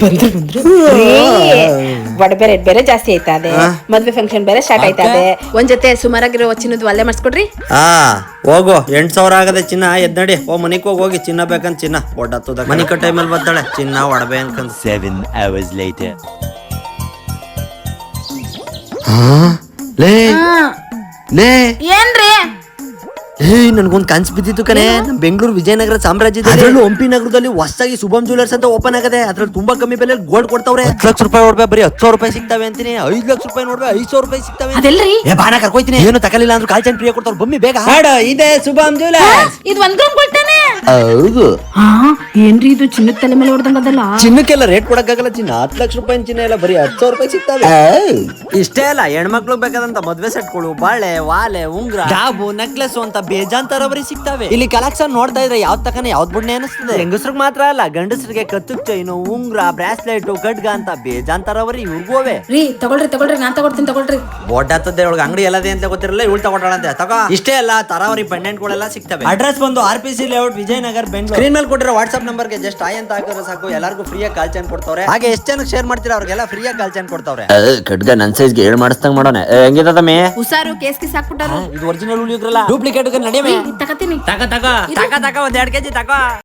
ಬಂದ್ರು ಒಡಬೆ ರೇಟ್ ಬೇರೆ ಜಾಸ್ತಿ ಆಯ್ತಾ ಅದೇ ಮದ್ವೆ ಫಂಕ್ಷನ್ ಬೇರೆ ಸ್ಟಾರ್ಟ್ ಆಯ್ತಾ ಅದೇ ಒಂದ್ ಜೊತೆ ಸುಮಾರಾಗಿರೋ ಚಿನ್ನದ ಒಳ್ಳೆ ಮಾಡಿಸ್ಕೊಡ್ರಿ. ಹೋಗು 8,000 ಆಗದೆ ಚಿನ್ನ ಎದ್ ನಡಿ. ಮನಿಗ್ ಹೋಗಿ ಚಿನ್ನ ಬೇಕಂತ ಚಿನ್ನ ಒಡ್ಡತ್ತದ ಮನಿ ಟೈಮಲ್ಲಿ ಬರ್ತಾಳೆ ಚಿನ್ನ ಒಡಬೆ ಅನ್ಕಂದ್. 7 hours later. ಲೇ ಲೇ ಏನ್ರಿ ನನ್ಗೊಂದ್ ಕನ್ಸ್ ಬಿದ್ದಿತ್ತು ಕಣೆ. ನಮ್ ಬೆಂಗಳೂರು ವಿಜಯನಗರ ಸಾಮ್ರಾಜ್ಯದಲ್ಲಿ ಹಂಪಿ ನಗರದಲ್ಲಿ ಹೊಸದಾಗಿ ಶುಭಂ ಜ್ಯುವೆಲರ್ಸ್ ಅಂತ ಓಪನ್ ಆಗದೆ. ಅದ್ರಲ್ಲಿ ತುಂಬಾ ಕಮ್ಮಿ ಬೆಲೆ ಗೋಲ್ಡ್ ಕೊಡ್ತಾವ್ರೆ. 10 ಲಕ್ಷ ರೂಪಾಯಿ ನೋಡ್ಬೇ ಬರೀ 10,000 ರೂಪಾಯಿ ಸಿಗ್ತಾವೆ ಅಂತೀನಿ. 5 ಲಕ್ಷ ರೂಪಾಯಿ ನೋಡ್ಬೇ 500 ರೂಪಾಯಿ ಸಿಗ್ತಾವೆ. ಅದೆಲ್ರಿ ಬಾನ ಕರ್ಕೋಯ್ತೀನಿ. ಏನು ತಕಲಿಲ್ಲ ಅಂದ್ರೂ ಕಾಲ್ ಚೈನ್ ಫ್ರೀ ಕೊಡ್ತಾವ್ರು. ಬಮ್ಮಿ ಬೇಗ ಇದೆ ಶುಭಂ ಜ್ಯುವೆಲರ್ಸ್. ಇದು 1 ಗ್ರಾಮ್ ಕೊಡ್ತಾನೆ. ಹೌದು ಏನ್ರಿ ಇದು ಚಿನ್ನದ ತಲೆ ಮೇಲೆ ಹೊಡೆದಂಗದಲ್ಲ. ಚಿನ್ನಕ್ಕೆಲ್ಲ ರೇಟ್ ಕೊಡಕ್ಕಾಗಲ್ಲ. ಚಿನ್ನ 10 ಲಕ್ಷ ರೂಪಾಯಿ ಚಿನ್ನ ಎಲ್ಲ ಬರೀ 10,000 ರೂಪಾಯಿ ಸಿಗ್ತಾವೆ. ಇಷ್ಟೇ ಅಲ್ಲ, ಹೆಣ್ಮಕ್ಳು ಬೇಕಾದಂತ ಮದ್ವೆ ಸೆಟ್ಗಳು, ಬಾಳೆ, ವಾಲೆ, ಉಂಗ್ರ, ಡಾಬು, ನೆಕ್ಲೆಸ್ ಅಂತ ಬೇಜಾನ್ ಬರೀ ಸಿಗ್ತಾವೆ. ಇಲ್ಲಿ ಕಲೆಕ್ಷನ್ ನೋಡ್ತಾ ಇದ್ರೆ ಯಾವ್ದ್ ತಕನ ಯಾವ್ದ್ ಬಿಡ್ನೆ ಅನಿಸ್ತದೆ. ಹೆಂಗಸ್ರಿಗೆ ಮಾತ್ರ ಅಲ್ಲ, ಗಂಡಸರಿಗೆ ಕತ್ತುಕ್ ಚೈನು, ಉಂಗ್ರ, ಬ್ರಾಸ್ಲೆಟ್, ಖಡ್ಗ ಅಂತ ಬೇಜಾನ್ ತರವರಿ ಇವ್ರಿಗೋವೆ. ರೀ ತಗೊಳ್ರಿ ನಾನ್ ತಗೊಳ್ತೀನಿ ತಗೊಳ್ರಿ. ಬೋಟಾತದೆ ಒಳಗೆ ಅಂಗಡಿ ಎಲ್ಲದೆ ಅಂತ ಗೊತ್ತಿರಲ್ಲ, ಇವಳು ತಗೊಳ್ಳಂತೆ ತಗೋ. ಇಷ್ಟೇ ಅಲ್ಲ, ತರಾವರಿ ಪೆಂಡೆಂಟ್ಗಳೆಲ್ಲ ಸಿಗ್ತವೆ. ಅಡ್ರೆಸ್ ಬಂದು RPC layout, Vijayanagara, Bengaluru. Screen ಮೇಲೆ ಕೊಟ್ಟಿರೋ ವಾಟ್ಸ್ಆಪ್ ನಂಬರ್ಗೆ ಜಸ್ಟ್ ಆಯ್ ಅಂತ ಹಾಕಿದ್ರೆ ಸಾಕು, ಎಲ್ಲರಿಗೂ ಫ್ರೀಯಾಗಿ ಕಾಲ್ ಚೈನ್ ಕೊಡ್ತಾವ್ರೆ. ಹಾಗೆ ಎಷ್ಟು ಜನಕ್ಕೆ ಶೇರ್ ಮಾಡ್ತೀರಾ ಅವ್ರಿಗೆಲ್ಲ ಫ್ರೀಯಾಗಿ ಕಾಲ್ ಚೈನ್ ಕೊಡ್ತಾವ್ರೆ. ಖಡ್ಗ ನನ್ ಸೈಜ್ಗೆ ಹೇಳಿ ಮಾಡಿಸ್ತಂಗ್ ಮಾಡೋಣ. ಹೆಂಗಿದ ಮೇ ಹುಷಾರು ಕೇಸ್ ಹಾಕ್ಬಿಟ್ಟಾರ. ಇದು ಒರಿಜಿನಲ್ ಉಳಿಯೋದ್ರಲ್ಲ, ಡೂಪ್ಲಿಕೇಟ್ ನಡಿಮೆ. ತಗತೀನಿ ತಗ 1-2 kg ತಗೋ.